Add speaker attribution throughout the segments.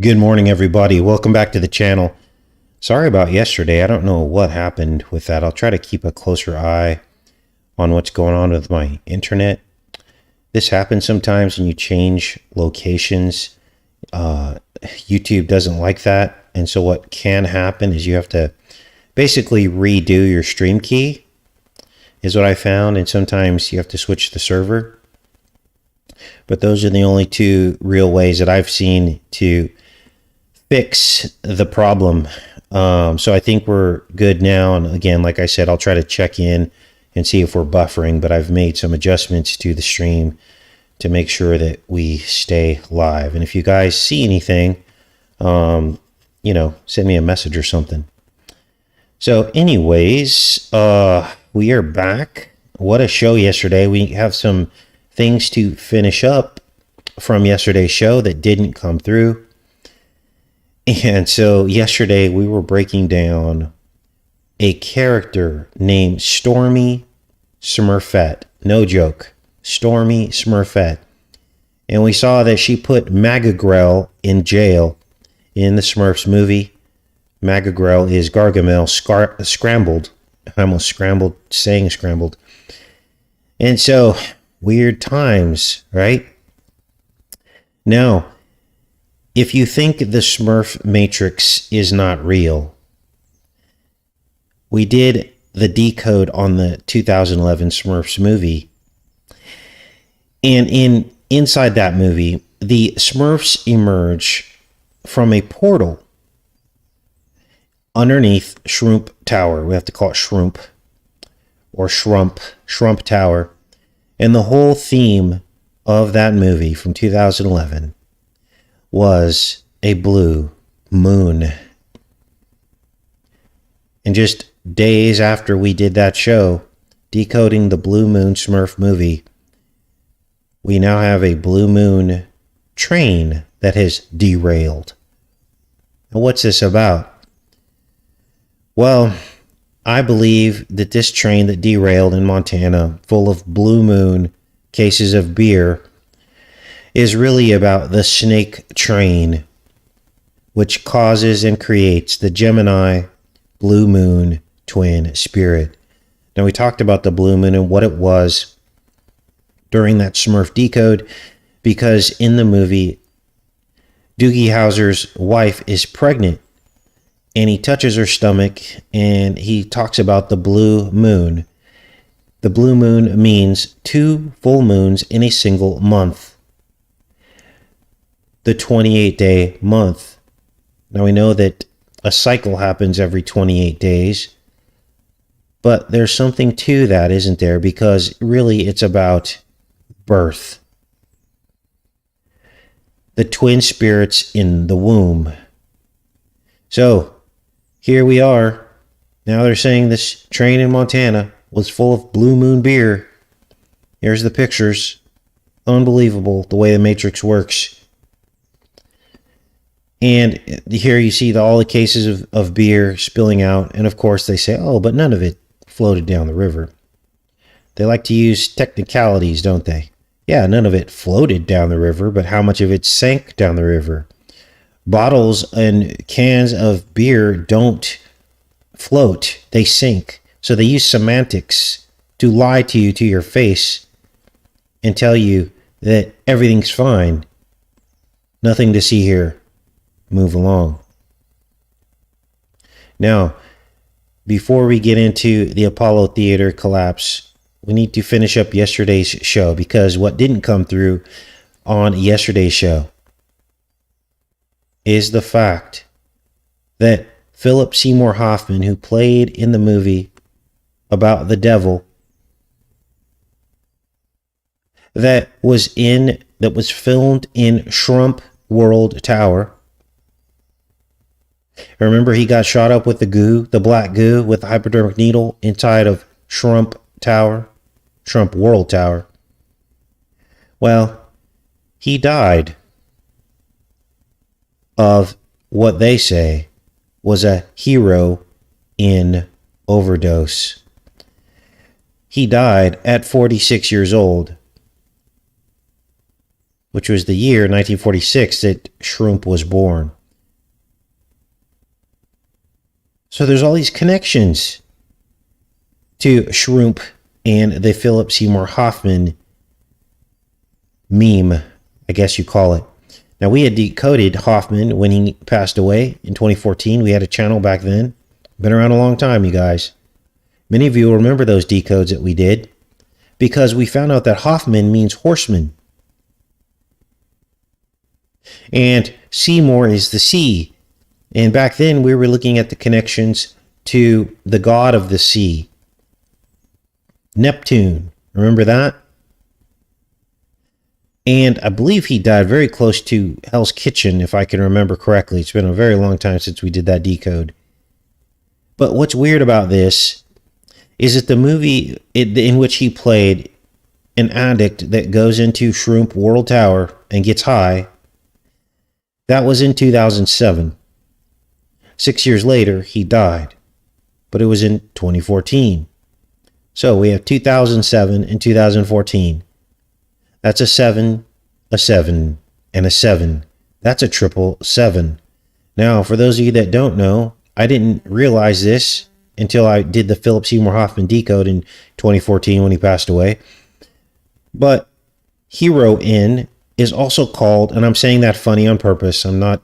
Speaker 1: Good morning, everybody. Welcome back to the channel. Sorry about yesterday. I don't know what happened with that. I'll try to keep a closer eye on what's going on with my internet. This happens sometimes when you change locations. YouTube doesn't like that. And so what can happen is you have to basically redo your stream key is what I found. And sometimes you have to switch the server. But those are the only two real ways that I've seen to fix the problem. So I think we're good now. And again, like I said, I'll try to check in and see if we're buffering, but I've made some adjustments to the stream to make sure that we stay live. And if you guys see anything, send me a message or something. So anyways, we are back. What a show yesterday. We have some things to finish up from yesterday's show that didn't come through. And so yesterday we were breaking down a character named Stormy Smurfette. No joke. Stormy Smurfette. And we saw that she put Magagrel in jail in the Smurfs movie. Magagrel is Gargamel scrambled. I almost scrambled, saying scrambled. And so, weird times, right? Now, if you think the Smurf Matrix is not real, we did the decode on the 2011 Smurfs movie. And inside that movie, the Smurfs emerge from a portal underneath Shrump Tower. We have to call it Shrump or Shrump Tower. And the whole theme of that movie from 2011 was a blue moon. And just days after we did that show, decoding the Blue Moon Smurf movie, we now have a blue moon train that has derailed. Now, what's this about? Well, I believe that this train that derailed in Montana, full of blue moon cases of beer, is really about the snake train, which causes and creates the Gemini blue moon twin spirit. Now, we talked about the blue moon and what it was during that Smurf decode, because in the movie, Doogie Howser's wife is pregnant, and he touches her stomach, and he talks about the blue moon. The blue moon means 2 full moons in a single month. The 28-day month. Now we know that a cycle happens every 28 days, but there's something to that, isn't there? Because really it's about birth. The twin spirits in the womb. So here we are. Now they're saying this train in Montana was full of blue moon beer. Here's the pictures. Unbelievable the way the Matrix works. And here you see all the cases of beer spilling out. And of course they say, oh, but none of it floated down the river. They like to use technicalities, don't they? Yeah, none of it floated down the river, but how much of it sank down the river? Bottles and cans of beer don't float, they sink. So they use semantics to lie to you to your face and tell you that everything's fine. Nothing to see here. Move along. Now, before we get into the Apollo Theater collapse, we need to finish up yesterday's show, because what didn't come through on yesterday's show is the fact that Philip Seymour Hoffman, who played in the movie about the devil, that was filmed in Shrump World Tower. Remember, he got shot up with the goo, the black goo with the hypodermic needle inside of Shrump Tower, Shrump World Tower. Well, he died of what they say was a heroin overdose. He died at 46 years old. which was the year 1946 that Shrump was born. So there's all these connections to Shrump and the Philip Seymour Hoffman meme, I guess you call it. Now, we had decoded Hoffman when he passed away in 2014. We had a channel back then. Been around a long time, you guys. Many of you will remember those decodes that we did because we found out that Hoffman means horseman. And Seymour is the sea. And back then, we were looking at the connections to the god of the sea, Neptune. Remember that? And I believe he died very close to Hell's Kitchen, if I can remember correctly. It's been a very long time since we did that decode. But what's weird about this is that the movie in which he played an addict that goes into Shrump World Tower and gets high, that was in 2007. 6 years later, he died. But it was in 2014. So we have 2007 and 2014. That's a 7, a 7, and a 7. That's a 777. Now, for those of you that don't know, I didn't realize this until I did the Philip Seymour Hoffman decode in 2014 when he passed away. But Hero N is also called, and I'm saying that funny on purpose. I'm not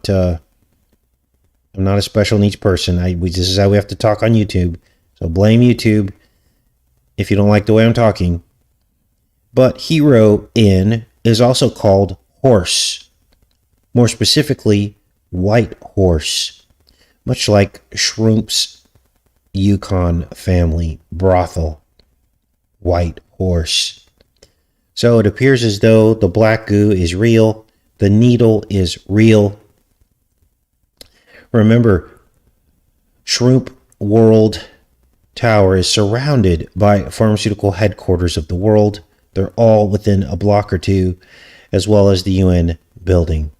Speaker 1: a special needs person. This is how we have to talk on YouTube. So blame YouTube if you don't like the way I'm talking. But Hero N is also called horse. More specifically, white horse. Much like Shrump's Yukon family brothel. White horse. So it appears as though the black goo is real. The needle is real. Remember, Shrump World Tower is surrounded by pharmaceutical headquarters of the world. They're all within a block or two, as well as the UN building.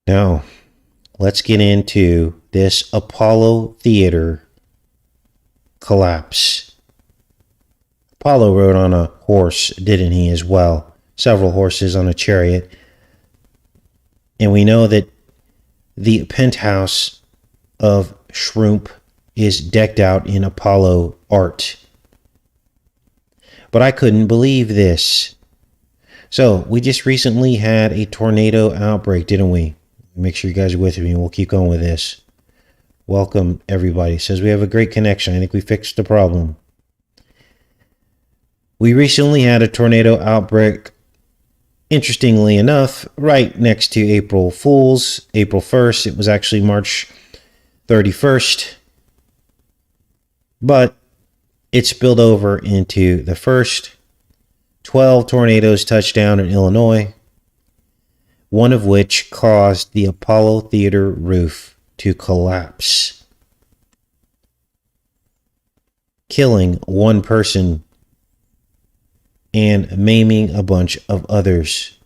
Speaker 1: Now, let's get into this Apollo Theater collapse. Apollo rode on a horse, didn't he, as well? Several horses on a chariot. And we know that the penthouse of Shrump is decked out in Apollo art. But I couldn't believe this. So, we just recently had a tornado outbreak, didn't we? Make sure you guys are with me and we'll keep going with this. Welcome, everybody. Says we have a great connection. I think we fixed the problem. We recently had a tornado outbreak, interestingly enough, right next to April Fool's, April 1st. It was actually March 31st. But it spilled over into the first. 12 tornadoes touched down in Illinois, one of which caused the Apollo Theater roof to collapse, killing one person and maiming a bunch of others.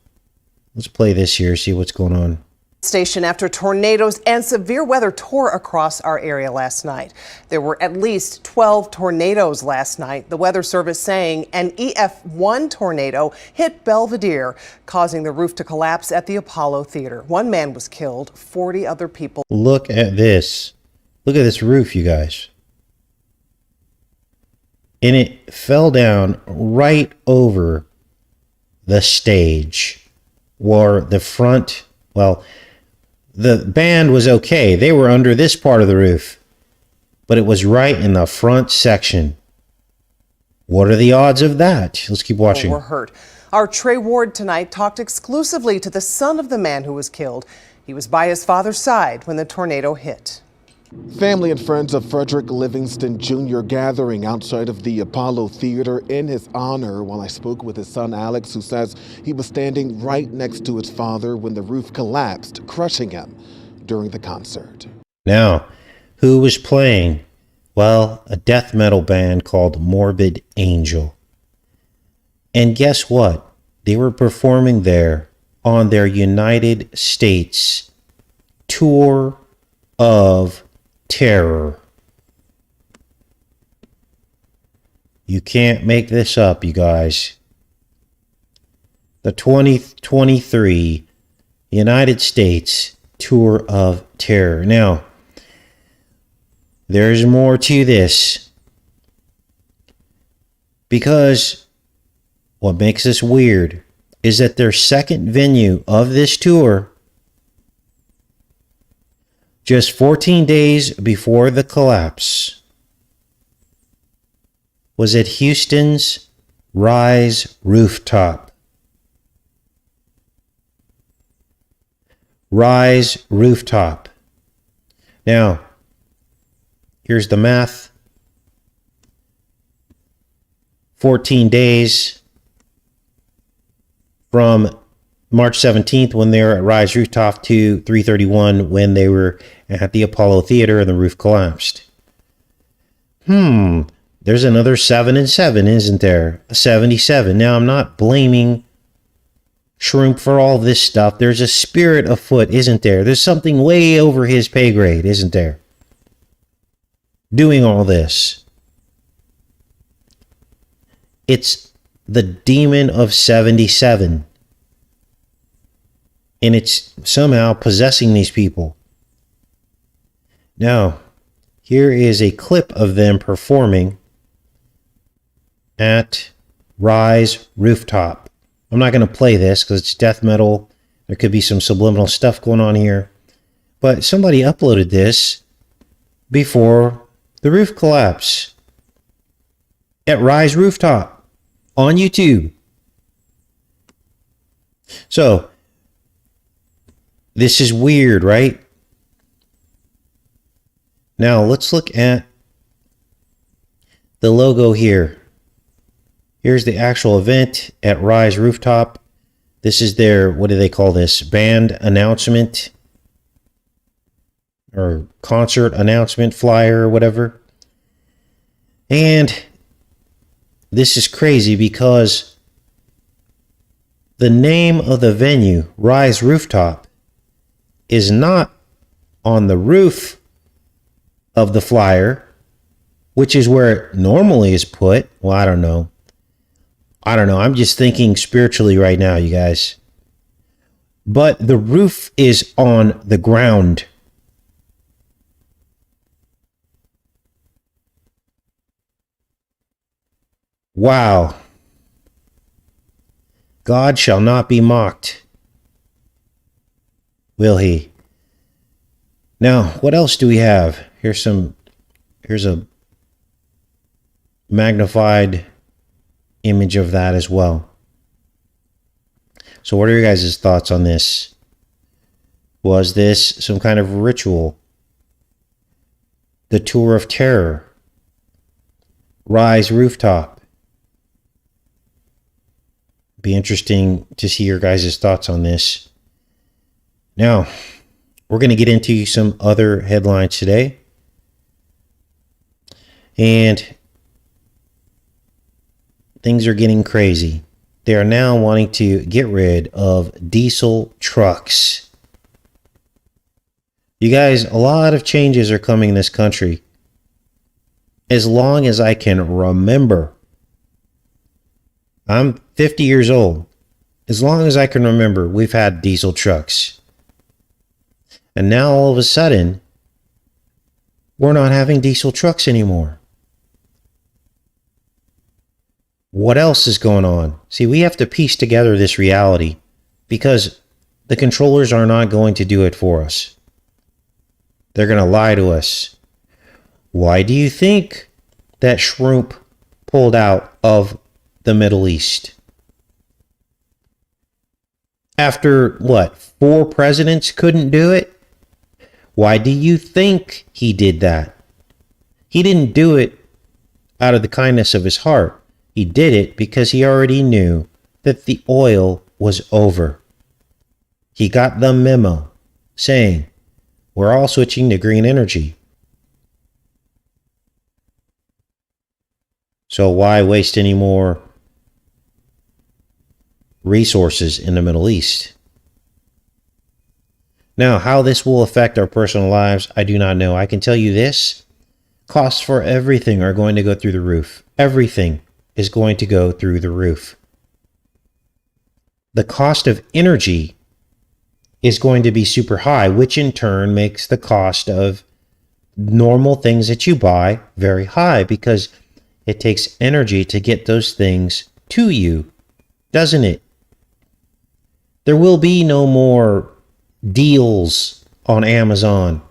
Speaker 1: Let's play this here, see what's going on.
Speaker 2: Station after tornadoes and severe weather tore across our area last night. There were at least 12 tornadoes last night. The Weather Service saying an EF1 tornado hit Belvedere, causing the roof to collapse at the Apollo Theater. One man was killed, 40 other people.
Speaker 1: Look at this. Look at this roof, you guys. And it fell down right over the stage, or the front, well, the band was okay. They were under this part of the roof, but it was right in the front section. What are the odds of that? Let's keep watching.
Speaker 2: Were hurt. Our Trey Ward tonight talked exclusively to the son of the man who was killed. He was by his father's side when the tornado hit.
Speaker 3: Family and friends of Frederick Livingston Jr. gathering outside of the Apollo Theater in his honor while I spoke with his son Alex, who says he was standing right next to his father when the roof collapsed, crushing him during the concert.
Speaker 1: Now, who was playing? Well, a death metal band called Morbid Angel. And guess what? They were performing there on their United States tour of terror. You can't make this up, you guys. the 2023 United States Tour of Terror. Now, there's more to this, because what makes this weird is that their second venue of this tour, just 14 days before the collapse, was at Houston's Rise Rooftop. Rise Rooftop. Now, here's the math. 14 days from March 17th when they were at Rise Rooftop to 3/31 when they were at the Apollo Theater and the roof collapsed. There's another 7 and 7, isn't there? 77. Now, I'm not blaming Shrump for all this stuff. There's a spirit afoot, isn't there? There's something way over his pay grade, isn't there? Doing all this. It's the demon of 77. And it's somehow possessing these people. Now, here is a clip of them performing at Rise Rooftop. I'm not going to play this because it's death metal. There could be some subliminal stuff going on here. But somebody uploaded this before the roof collapse at Rise Rooftop on YouTube. So, this is weird, right? Now, let's look at the logo here. Here's the actual event at Rise Rooftop. This is their, what do they call this? Band announcement or concert announcement flyer or whatever. And this is crazy because the name of the venue, Rise Rooftop, is not on the roof of the flyer, which is where it normally is put. Well, I don't know. I'm just thinking spiritually right now, you guys. But the roof is on the ground. Wow. God shall not be mocked, will he? Now, what else do we have? Here's a magnified image of that as well. So what are your guys' thoughts on this? Was this some kind of ritual? The Tour of Terror? Rise Rooftop? Be interesting to see your guys' thoughts on this. Now, we're going to get into some other headlines today. And things are getting crazy. They are now wanting to get rid of diesel trucks. You guys, a lot of changes are coming in this country. As long as I can remember. I'm 50 years old. As long as I can remember, we've had diesel trucks. And now all of a sudden, we're not having diesel trucks anymore. What else is going on? See, we have to piece together this reality because the controllers are not going to do it for us. They're going to lie to us. Why do you think that Shrump pulled out of the Middle East? After what, 4 presidents couldn't do it? Why do you think he did that? He didn't do it out of the kindness of his heart. He did it because he already knew that the oil was over. He got the memo saying, we're all switching to green energy. So why waste any more resources in the Middle East? Now, how this will affect our personal lives, I do not know. I can tell you this. Costs for everything are going to go through the roof. Everything is going to go through the roof. the cost of energy is going to be super high, which in turn makes the cost of normal things that you buy very high, because it takes energy to get those things to you, doesn't it? There will be no more deals on Amazon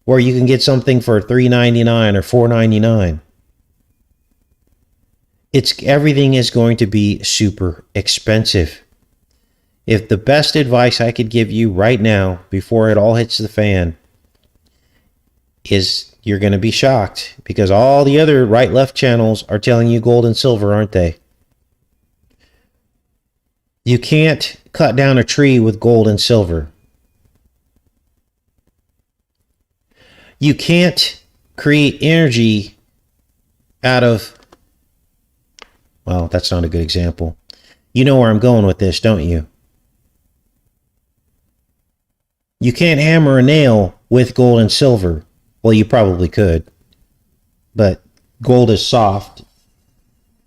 Speaker 1: where you can get something for $3.99 or $4.99. Everything is going to be super expensive. If the best advice I could give you right now before it all hits the fan is, you're going to be shocked, because all the other right-left channels are telling you gold and silver, aren't they? You can't cut down a tree with gold and silver. You can't create energy out of, well, that's not a good example. You know where I'm going with this, don't you? You can't hammer a nail with gold and silver. Well, you probably could, but gold is soft.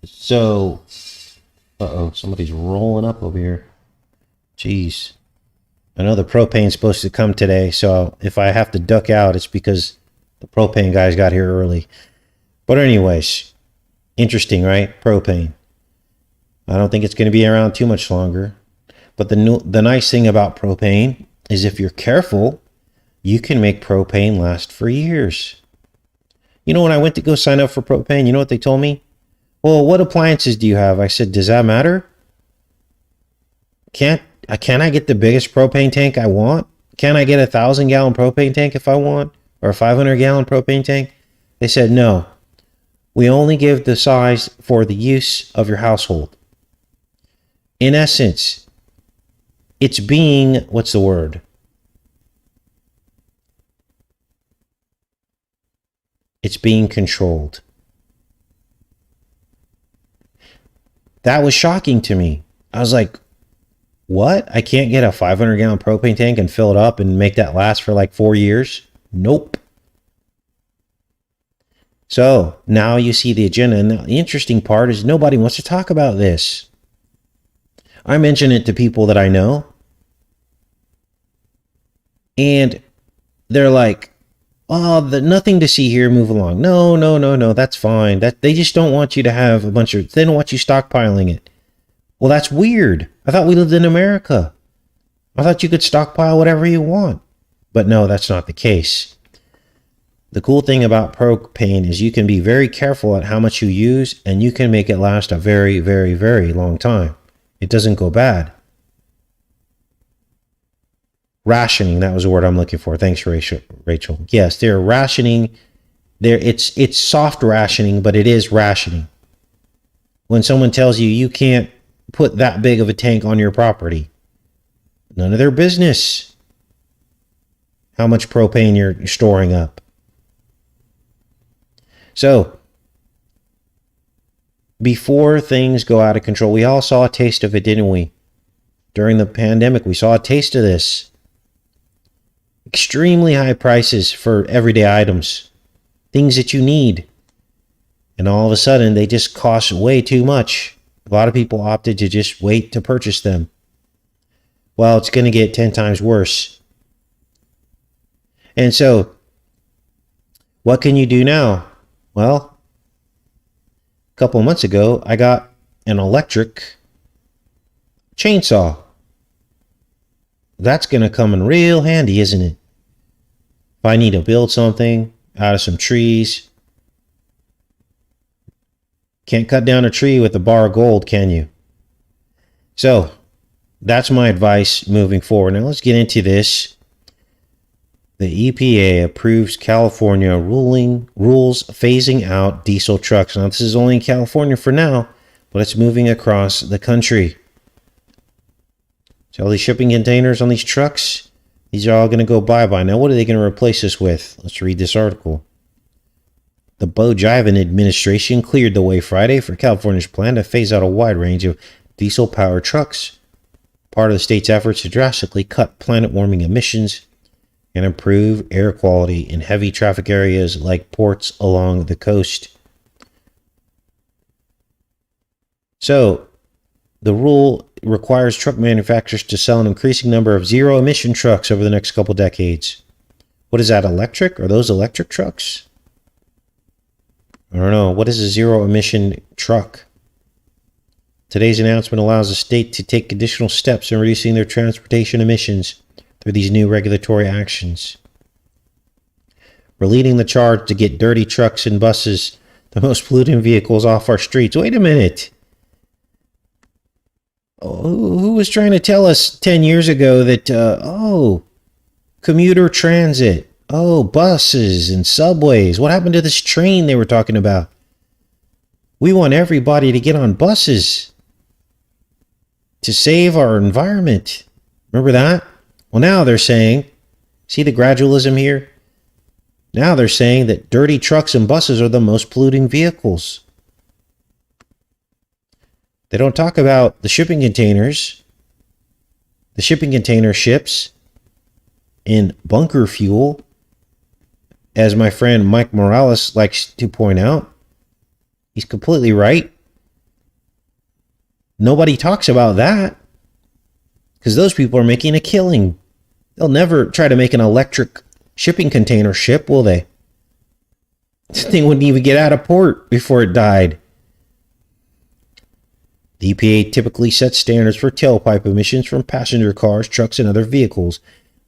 Speaker 1: So, somebody's rolling up over here. Jeez. I know the propane's supposed to come today, so if I have to duck out, it's because the propane guys got here early. But anyways, interesting, right? Propane. I don't think it's going to be around too much longer. But the nice thing about propane is, if you're careful, you can make propane last for years. You know, when I went to go sign up for propane, you know what they told me? Well, what appliances do you have? I said, does that matter? Can I get the biggest propane tank I want? Can I get a 1,000-gallon propane tank if I want? Or a 500-gallon propane tank? They said, no. We only give the size for the use of your household. In essence, it's being, what's the word? It's being controlled. That was shocking to me. I was like, what? I can't get a 500-gallon propane tank and fill it up and make that last for like 4 years? Nope. So now you see the agenda. And the interesting part is, nobody wants to talk about this. I mention it to people that I know, and they're like, oh, nothing to see here, move along. No, that's fine. That they just don't want you to have a bunch of, they don't want you stockpiling it. Well, that's weird. I thought we lived in America. I thought you could stockpile whatever you want. But no, that's not the case. The cool thing about propane is you can be very careful at how much you use, and you can make it last a very, very, very long time. It doesn't go bad. Rationing, that was the word I'm looking for. Thanks, Rachel. Yes, they're rationing. It's soft rationing, but it is rationing. When someone tells you you can't put that big of a tank on your property, none of their business how much propane you're storing up. So, before things go out of control, we all saw a taste of it, didn't we? During the pandemic, we saw a taste of this. Extremely high prices for everyday items, things that you need. And all of a sudden, they just cost way too much. A lot of people opted to just wait to purchase them. Well, it's going to get 10 times worse. And so, what can you do now? Well, a couple of months ago, I got an electric chainsaw. That's going to come in real handy, isn't it? If I need to build something out of some trees. Can't cut down a tree with a bar of gold, can you? So, that's my advice moving forward. Now, let's get into this. The EPA approves California rules phasing out diesel trucks. Now, this is only in California for now, but it's moving across the country. So all these shipping containers on these trucks, these are all going to go bye-bye. Now, what are they going to replace this with? Let's read this article. The Bo Jiven administration cleared the way Friday for California's plan to phase out a wide range of diesel-powered trucks, part of the state's efforts to drastically cut planet-warming emissions and improve air quality in heavy traffic areas like ports along the coast. So, The rule requires truck manufacturers to sell an increasing number of zero-emission trucks over the next couple decades. What is that, electric? Are those electric trucks? I don't know. What is a zero-emission truck? Today's announcement allows the state to take additional steps in reducing their transportation emissions through these new regulatory actions. We're leading the charge to get dirty trucks and buses, the most polluting vehicles, off our streets. Wait a minute. Who was trying to tell us 10 years ago that, commuter transit, buses and subways? What happened to this train they were talking about? We want everybody to get on buses to save our environment. Remember that? Well, now they're saying, see the gradualism here? Now they're saying that dirty trucks and buses are the most polluting vehicles. They don't talk about the shipping containers, the shipping container ships in bunker fuel, as my friend Mike Morales likes to point out. He's completely right. Nobody talks about that because those people are making a killing. They'll never try to make an electric shipping container ship, will they? This thing wouldn't even get out of port before it died. The EPA typically sets standards for tailpipe emissions from passenger cars, trucks, and other vehicles,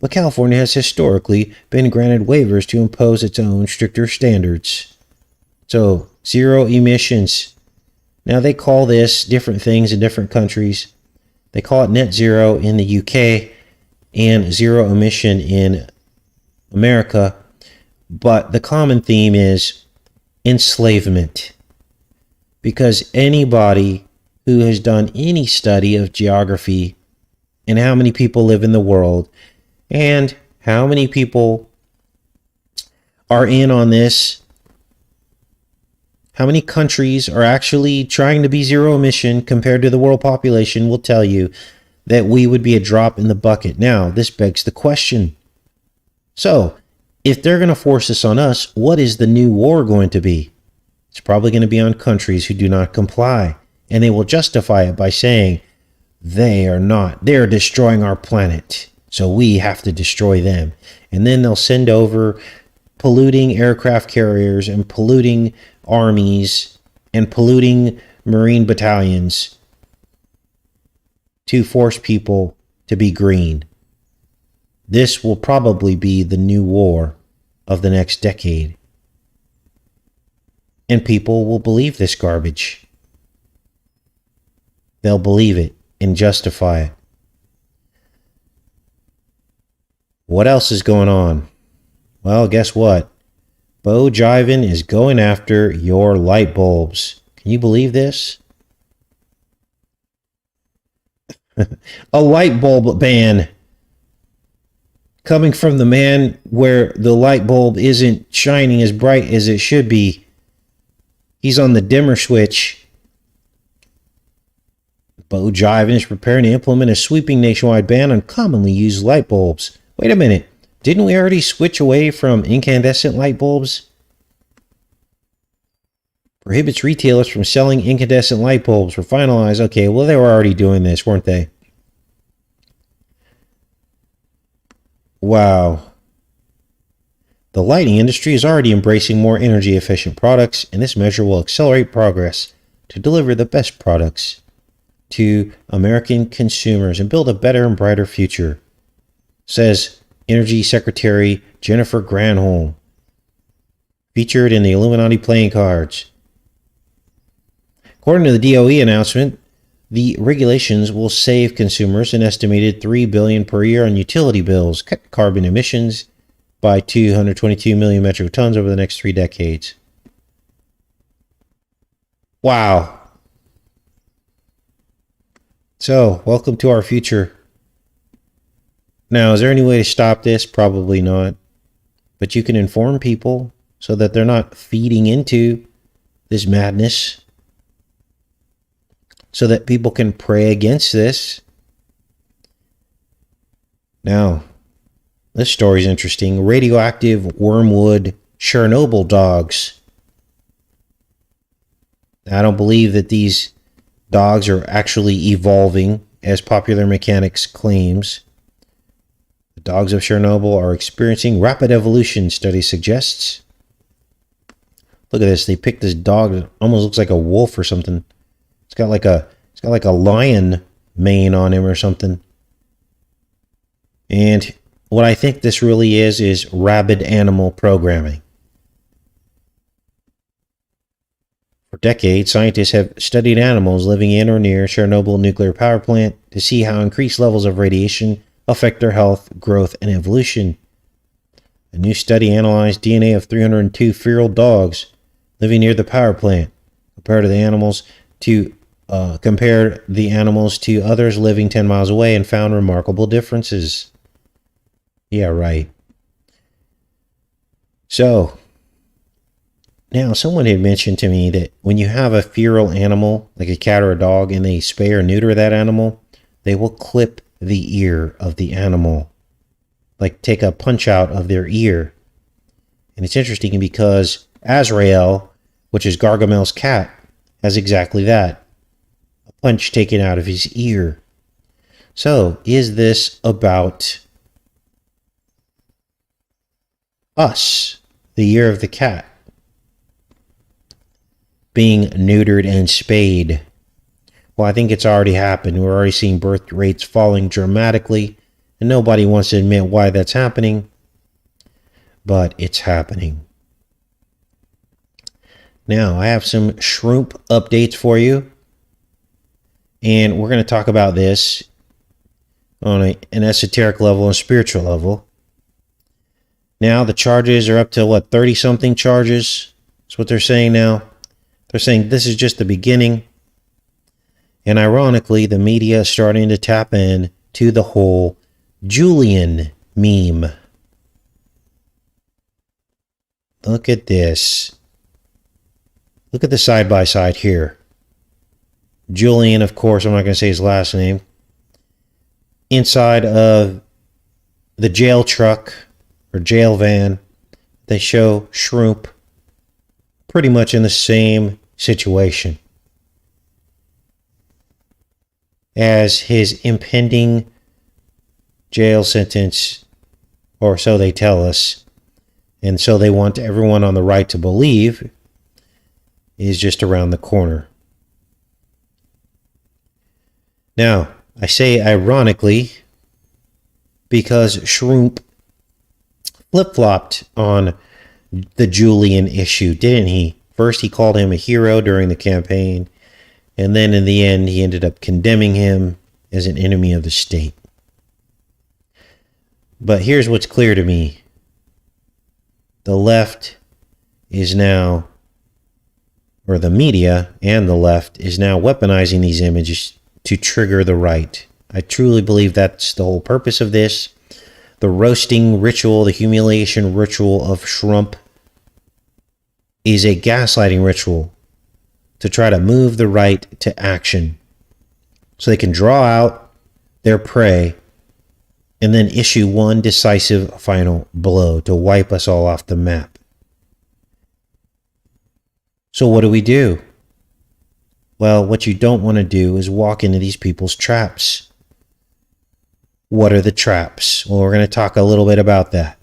Speaker 1: but California has historically been granted waivers to impose its own stricter standards. So, zero emissions. Now, they call this different things in different countries. They call it net zero in the UK and zero emission in America, but the common theme is enslavement. Because anybody who has done any study of geography and how many people live in the world and how many people are in on this, how many countries are actually trying to be zero emission compared to the world population, will tell you that we would be a drop in the bucket. Now, this begs the question. So, if they're going to force this on us, what is the new war going to be? It's probably going to be on countries who do not comply. And they will justify it by saying, they're destroying our planet, so we have to destroy them. And then they'll send over polluting aircraft carriers and polluting armies and polluting Marine battalions to force people to be green. This will probably be the new war of the next decade. And people will believe this garbage. They'll believe it and justify it. What else is going on? Well, guess what? Bo Jivin is going after your light bulbs. Can you believe this? A light bulb ban coming from the man where the light bulb isn't shining as bright as it should be. He's on the dimmer switch. Bo Jivin is preparing to implement a sweeping nationwide ban on commonly used light bulbs. Wait a minute. Didn't we already switch away from incandescent light bulbs? Prohibits retailers from selling incandescent light bulbs were finalized. Okay, well, they were already doing this, weren't they? Wow. The lighting industry is already embracing more energy efficient products, and this measure will accelerate progress to deliver the best products to American consumers and build a better and brighter future, says Energy Secretary Jennifer Granholm, featured in the Illuminati playing cards. According to the DOE announcement, the regulations will save consumers an estimated $3 billion per year on utility bills, cut carbon emissions by 222 million metric tons over the next 3 decades. Wow. So, welcome to our future. Now, is there any way to stop this? Probably not. But you can inform people so that they're not feeding into this madness, so that people can pray against this. Now, this story is interesting. Radioactive wormwood Chernobyl dogs. I don't believe that these Dogs are actually evolving, as Popular Mechanics claims. The dogs of Chernobyl are experiencing rapid evolution, study suggests. Look at this. They picked this dog that almost looks like a wolf or something. It's got like a lion mane on him or something. And what I think this really is rabid animal programming. For decades, scientists have studied animals living in or near Chernobyl nuclear power plant to see how increased levels of radiation affect their health, growth, and evolution. A new study analyzed DNA of 302 feral dogs living near the power plant, compared the animals to others living 10 miles away, and found remarkable differences. Yeah, right. So, now someone had mentioned to me that when you have a feral animal, like a cat or a dog, and they spay or neuter that animal, they will clip the ear of the animal. Like take a punch out of their ear. And it's interesting because Azrael, which is Gargamel's cat, has exactly that. A punch taken out of his ear. So, is this about us, the year of the cat, being neutered and spayed? Well, I think it's already happened. We're already seeing birth rates falling dramatically, and nobody wants to admit why that's happening, but it's happening. Now, I have some Shrump updates for you, and we're going to talk about this on an esoteric level and spiritual level. Now, the charges are up to, 30-something charges? That's what they're saying now. They're saying this is just the beginning. And ironically, the media is starting to tap in to the whole Julian meme. Look at this. Look at the side-by-side here. Julian, of course, I'm not going to say his last name. Inside of the jail truck or jail van, they show Shrump pretty much in the same situation as his impending jail sentence, or so they tell us, and so they want everyone on the right to believe, is just around the corner. Now, I say ironically because Shrump flip-flopped on the Julian issue, didn't he? First, he called him a hero during the campaign, and then in the end, he ended up condemning him as an enemy of the state. But here's what's clear to me. The left is now, or the media and the left is now weaponizing these images to trigger the right. I truly believe that's the whole purpose of this. The roasting ritual, the humiliation ritual of Shrump is a gaslighting ritual to try to move the right to action so they can draw out their prey and then issue one decisive final blow to wipe us all off the map. So what do? Well, what you don't want to do is walk into these people's traps. What are the traps? Well, we're going to talk a little bit about that.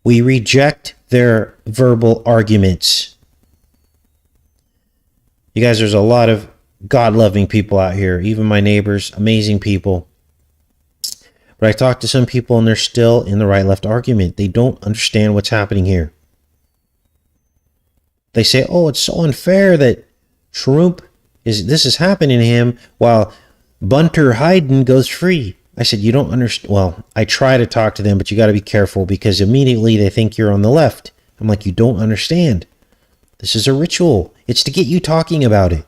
Speaker 1: We reject their verbal arguments. You guys, there's a lot of God-loving people out here, even my neighbors, amazing people. But I talk to some people and they're still in the right-left argument. They don't understand what's happening here. They say, oh, it's so unfair that Shrump this is happening to him while Bunter Hayden goes free. I said, you don't understand. Well, I try to talk to them, but you got to be careful because immediately they think you're on the left. I'm like, you don't understand. This is a ritual. It's to get you talking about it.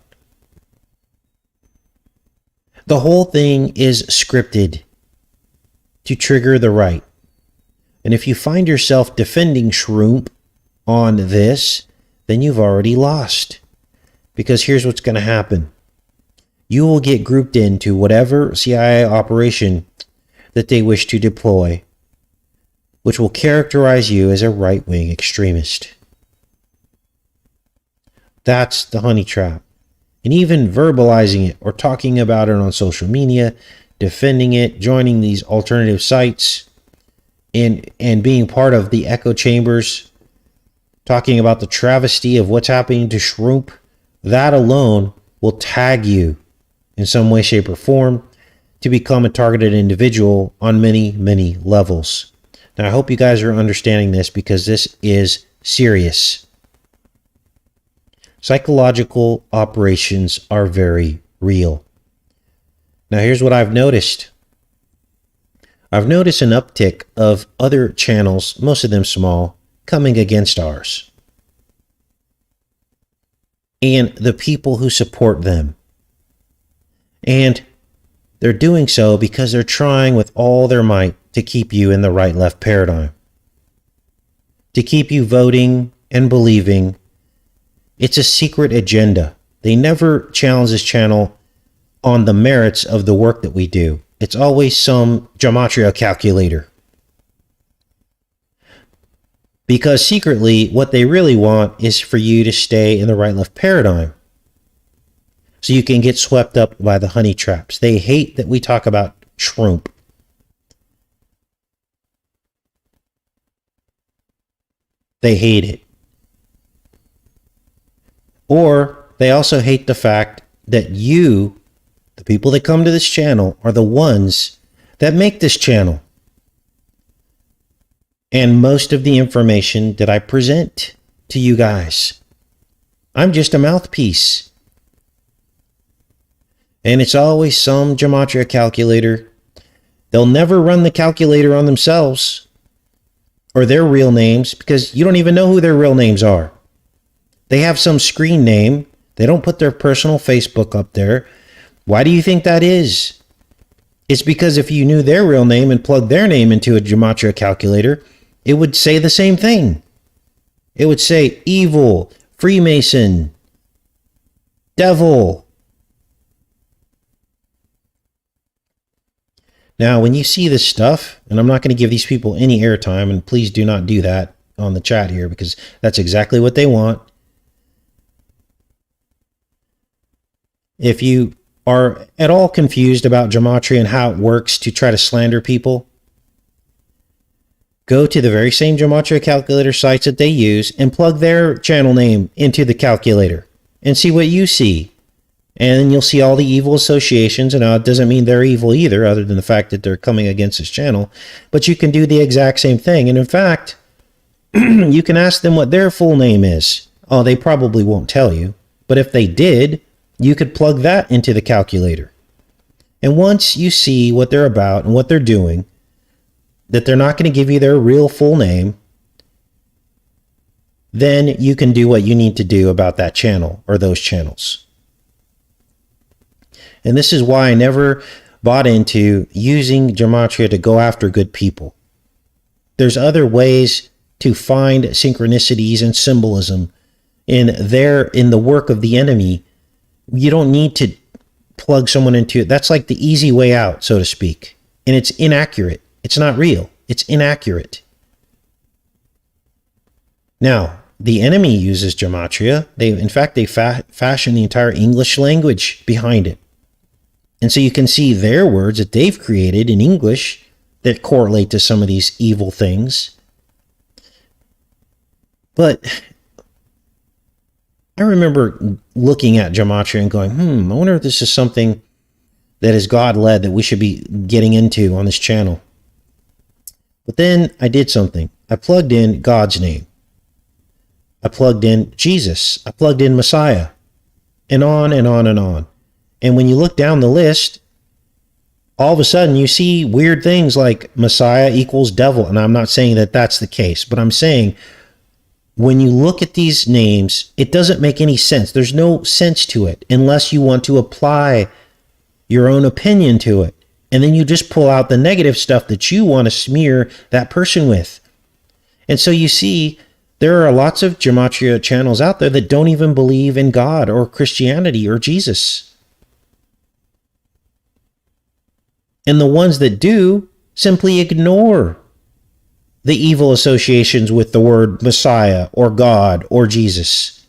Speaker 1: The whole thing is scripted to trigger the right. And if you find yourself defending Shrump on this, then you've already lost. Because here's what's going to happen. You will get grouped into whatever CIA operation that they wish to deploy, which will characterize you as a right-wing extremist. That's the honey trap. and even verbalizing it or talking about it on social media, defending it, joining these alternative sites, and being part of the echo chambers, talking about the travesty of what's happening to Shrump, that alone will tag you in some way, shape, or form to become a targeted individual on many, many levels. Now, I hope you guys are understanding this because this is serious. Psychological operations are very real. Now, here's what I've noticed. I've noticed an uptick of other channels, most of them small, coming against ours. And the people who support them. And they're doing so because they're trying with all their might to keep you in the right-left paradigm. To keep you voting and believing. It's a secret agenda. They never challenge this channel on the merits of the work that we do. It's always some Gematria calculator. Because secretly, what they really want is for you to stay in the right-left paradigm. So you can get swept up by the honey traps. They hate that we talk about Shrump. They hate it. Or they also hate the fact that you, the people that come to this channel, are the ones that make this channel. And most of the information that I present to you guys, I'm just a mouthpiece. And it's always some Gematria calculator. They'll never run the calculator on themselves or their real names because you don't even know who their real names are. They have some screen name. They don't put their personal Facebook up there. Why do you think that is? It's because if you knew their real name and plugged their name into a Gematria calculator, it would say the same thing. It would say evil, Freemason, devil. Now, when you see this stuff, and I'm not going to give these people any airtime, and please do not do that on the chat here because that's exactly what they want. If you are at all confused about Gematria and how it works to try to slander people, go to the very same Gematria calculator sites that they use and plug their channel name into the calculator and see what you see. And you'll see all the evil associations. And now it doesn't mean they're evil either, other than the fact that they're coming against this channel. But you can do the exact same thing. And in fact, you can ask them what their full name is. Oh, they probably won't tell you. But if they did, you could plug that into the calculator. And once you see what they're about and what they're doing, that they're not going to give you their real full name, then you can do what you need to do about that channel or those channels. And this is why I never bought into using Gematria to go after good people. There's other ways to find synchronicities and symbolism in the work of the enemy. You don't need to plug someone into it. That's like the easy way out, so to speak. And it's inaccurate. It's not real. It's inaccurate. Now, the enemy uses Gematria. In fact, they fashion the entire English language behind it. And so you can see their words that they've created in English that correlate to some of these evil things. But I remember looking at Gematria and going, I wonder if this is something that is God-led that we should be getting into on this channel. But then I did something. I plugged in God's name. I plugged in Jesus. I plugged in Messiah. And on and on and on. And when you look down the list, all of a sudden you see weird things like Messiah equals devil. And I'm not saying that that's the case, but I'm saying when you look at these names, it doesn't make any sense. There's no sense to it unless you want to apply your own opinion to it. And then you just pull out the negative stuff that you want to smear that person with. And so you see, there are lots of Gematria channels out there that don't even believe in God or Christianity or Jesus. And the ones that do simply ignore the evil associations with the word Messiah or God or Jesus.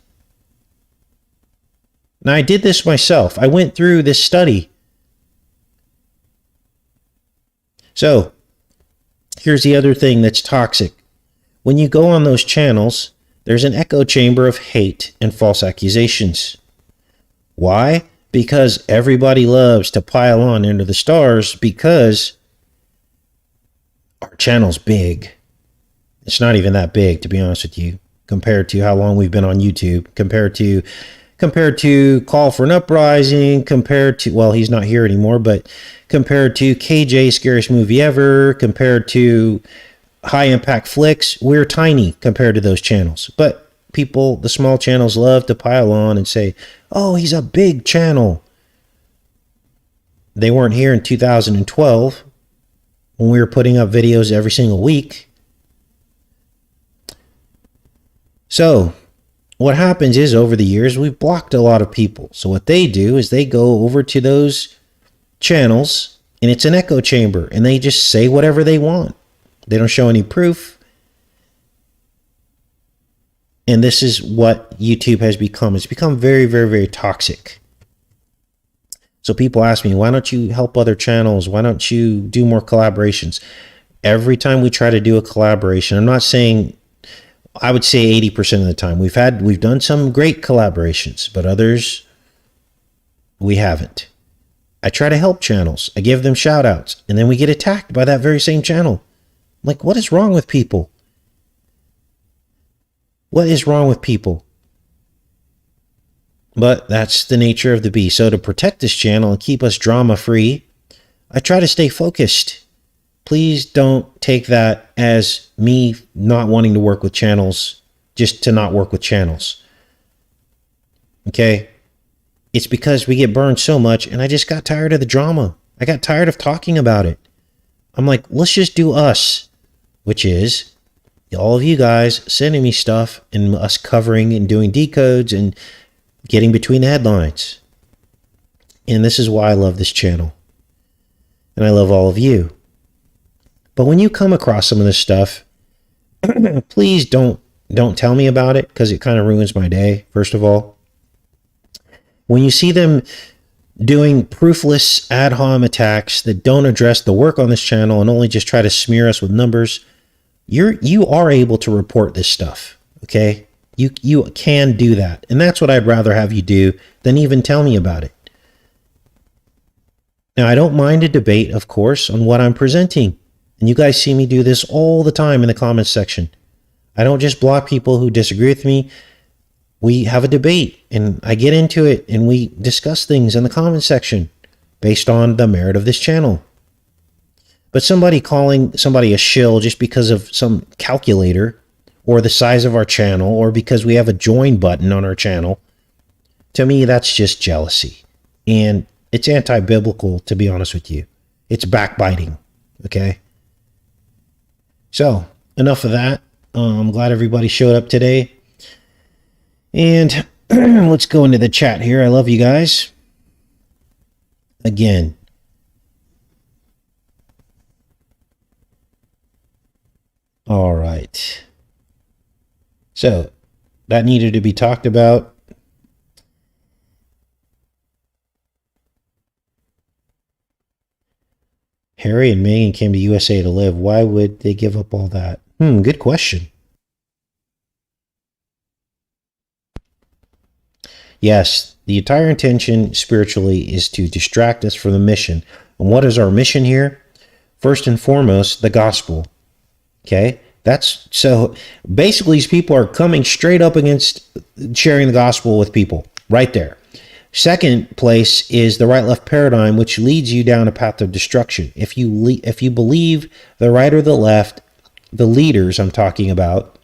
Speaker 1: Now, I did this myself. I went through this study. So, here's the other thing that's toxic. When you go on those channels, there's an echo chamber of hate and false accusations. Why? Because everybody loves to pile on into the stars because our channel's big. It's not even that big, to be honest with you, compared to how long we've been on YouTube, compared to Call for an Uprising, compared to, well, he's not here anymore, but compared to KJ, Scariest Movie Ever, compared to High Impact Flicks, we're tiny compared to those channels. But people, the small channels, love to pile on and say, oh, he's a big channel. They weren't here in 2012 when we were putting up videos every single week. So what happens is, over the years, we've blocked a lot of people. So what they do is they go over to those channels, and it's an echo chamber, and they just say whatever they want. They don't show any proof. And this is what YouTube has become. It's become very, very, very toxic. So people ask me, why don't you help other channels? Why don't you do more collaborations? Every time we try to do a collaboration, I'm not saying, I would say 80% of the time. We've done some great collaborations, but others we haven't. I try to help channels. I give them shout outs, and then we get attacked by that very same channel. I'm like, what is wrong with people? What is wrong with people? But that's the nature of the beast. So to protect this channel and keep us drama free, I try to stay focused. Please don't take that as me not wanting to work with channels just to not work with channels. Okay? It's because we get burned so much, and I just got tired of the drama. I got tired of talking about it. I'm like, let's just do us, which is all of you guys sending me stuff and us covering and doing decodes and getting between the headlines. And this is why I love this channel. And I love all of you. But when you come across some of this stuff, please don't tell me about it, because it kind of ruins my day, first of all. When you see them doing proofless ad hom attacks that don't address the work on this channel and only just try to smear us with numbers, you are able to report this stuff, okay? You can do that. And that's what I'd rather have you do than even tell me about it. Now, I don't mind a debate, of course, on what I'm presenting. And you guys see me do this all the time in the comments section. I don't just block people who disagree with me. We have a debate, and I get into it, and we discuss things in the comments section based on the merit of this channel. But somebody calling somebody a shill just because of some calculator or the size of our channel or because we have a join button on our channel, to me, that's just jealousy. And it's anti-biblical, to be honest with you. It's backbiting, okay? So, enough of that. I'm glad everybody showed up today. And let's go into the chat here. I love you guys. Again. All right. So, that needed to be talked about. Harry and Meghan came to USA to live. Why would they give up all that? Good question. Yes, the entire intention spiritually is to distract us from the mission. And what is our mission here? First and foremost, the gospel. Okay? That's so basically these people are coming straight up against sharing the gospel with people right there. Second place is the right-left paradigm, which leads you down a path of destruction. If you believe the right or the left, the leaders I'm talking about,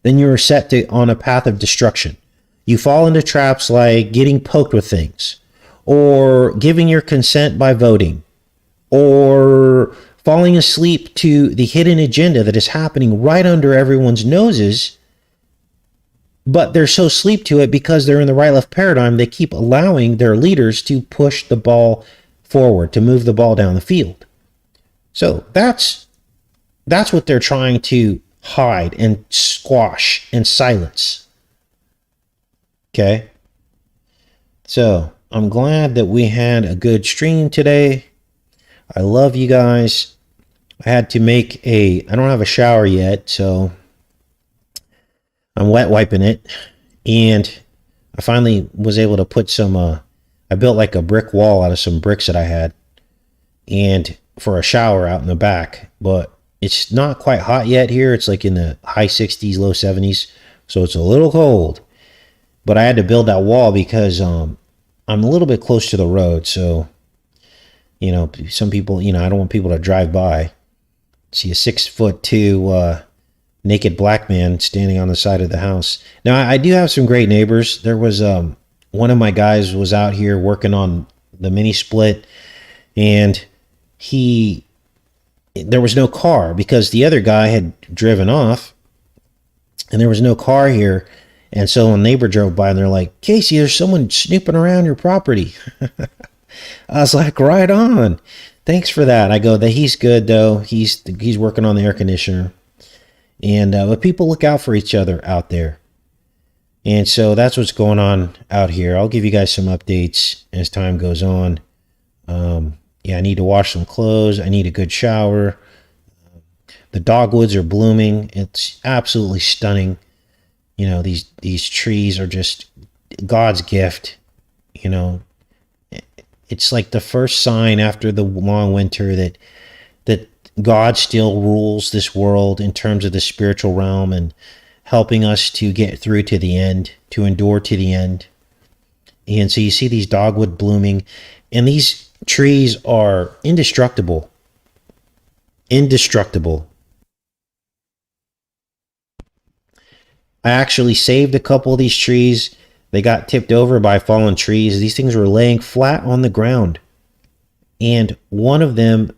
Speaker 1: then you're set on a path of destruction. You fall into traps like getting poked with things, or giving your consent by voting, or falling asleep to the hidden agenda that is happening right under everyone's noses. But they're so asleep to it because they're in the right-left paradigm, they keep allowing their leaders to push the ball forward, to move the ball down the field. So that's what they're trying to hide and squash and silence. Okay? So I'm glad that we had a good stream today. I love you guys. I had to make I don't have a shower yet, so I'm wet wiping it. And I finally was able to put some, I built like a brick wall out of some bricks that I had, and for a shower out in the back. But it's not quite hot yet here. It's like in the high 60s, low 70s. So it's a little cold. But I had to build that wall because I'm a little bit close to the road. So, you know, some people, you know, I don't want people to drive by, see a 6'2" naked black man standing on the side of the house. Now, I do have some great neighbors. There was one of my guys was out here working on the mini split, and there was no car because the other guy had driven off, and there was no car here. And so a neighbor drove by and they're like, Casey, there's someone snooping around your property. I was like, right on. Thanks for that. I go, that he's good though. He's working on the air conditioner. And but people look out for each other out there. And so that's what's going on out here. I'll give you guys some updates as time goes on. Yeah, I need to wash some clothes. I need a good shower. The dogwoods are blooming. It's absolutely stunning. You know, these trees are just God's gift. You know, it's like the first sign after the long winter that God still rules this world in terms of the spiritual realm and helping us to get through to the end, to endure to the end. And so you see these dogwood blooming, and these trees are indestructible. Indestructible. I actually saved a couple of these trees. They got tipped over by fallen trees. These things were laying flat on the ground. And one of them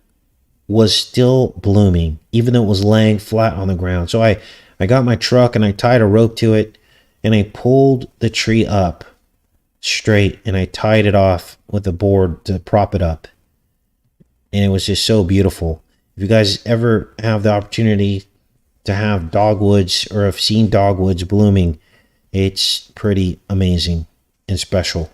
Speaker 1: was still blooming, even though it was laying flat on the ground. So I got my truck and I tied a rope to it, and I pulled the tree up straight, and I tied it off with a board to prop it up. And it was just so beautiful. If you guys ever have the opportunity to have dogwoods or have seen dogwoods blooming, it's pretty amazing and special.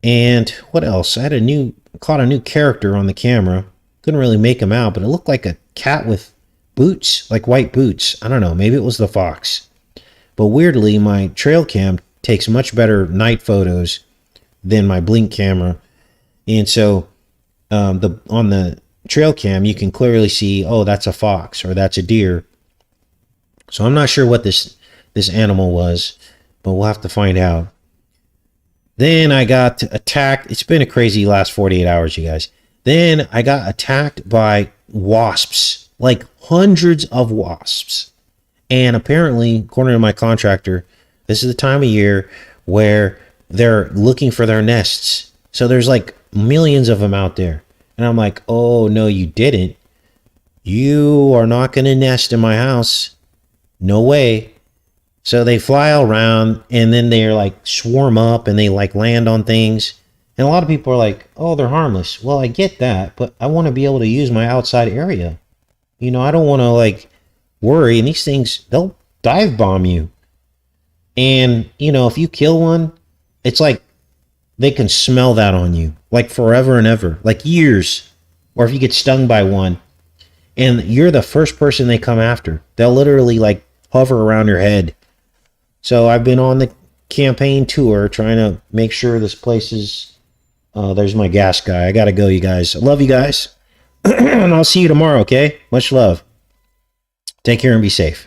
Speaker 1: And what else? I had caught a new character on the camera. Couldn't really make him out, but it looked like a cat with boots, like white boots. I don't know, maybe it was the fox. But weirdly, my trail cam takes much better night photos than my blink camera. And so on the trail cam, you can clearly see, oh, that's a fox or that's a deer. So I'm not sure what this animal was, but we'll have to find out. Then I got attacked. It's been a crazy last 48 hours, you guys. Then I got attacked by wasps, like hundreds of wasps. And apparently, according to my contractor, this is the time of year where they're looking for their nests. So there's like millions of them out there. And I'm like, oh, no, you didn't. You are not going to nest in my house. No way. So they fly all around, and then they're like swarm up and they like land on things. And a lot of people are like, oh, they're harmless. Well, I get that, but I want to be able to use my outside area. You know, I don't want to like worry. And these things, they'll dive bomb you. And, you know, if you kill one, it's like they can smell that on you like forever and ever, like years. Or if you get stung by one and you're the first person they come after, they'll literally like hover around your head. So I've been on the campaign tour trying to make sure this place is, there's my gas guy. I got to go, you guys. I love you guys. And I'll see you tomorrow, okay? Much love. Take care and be safe.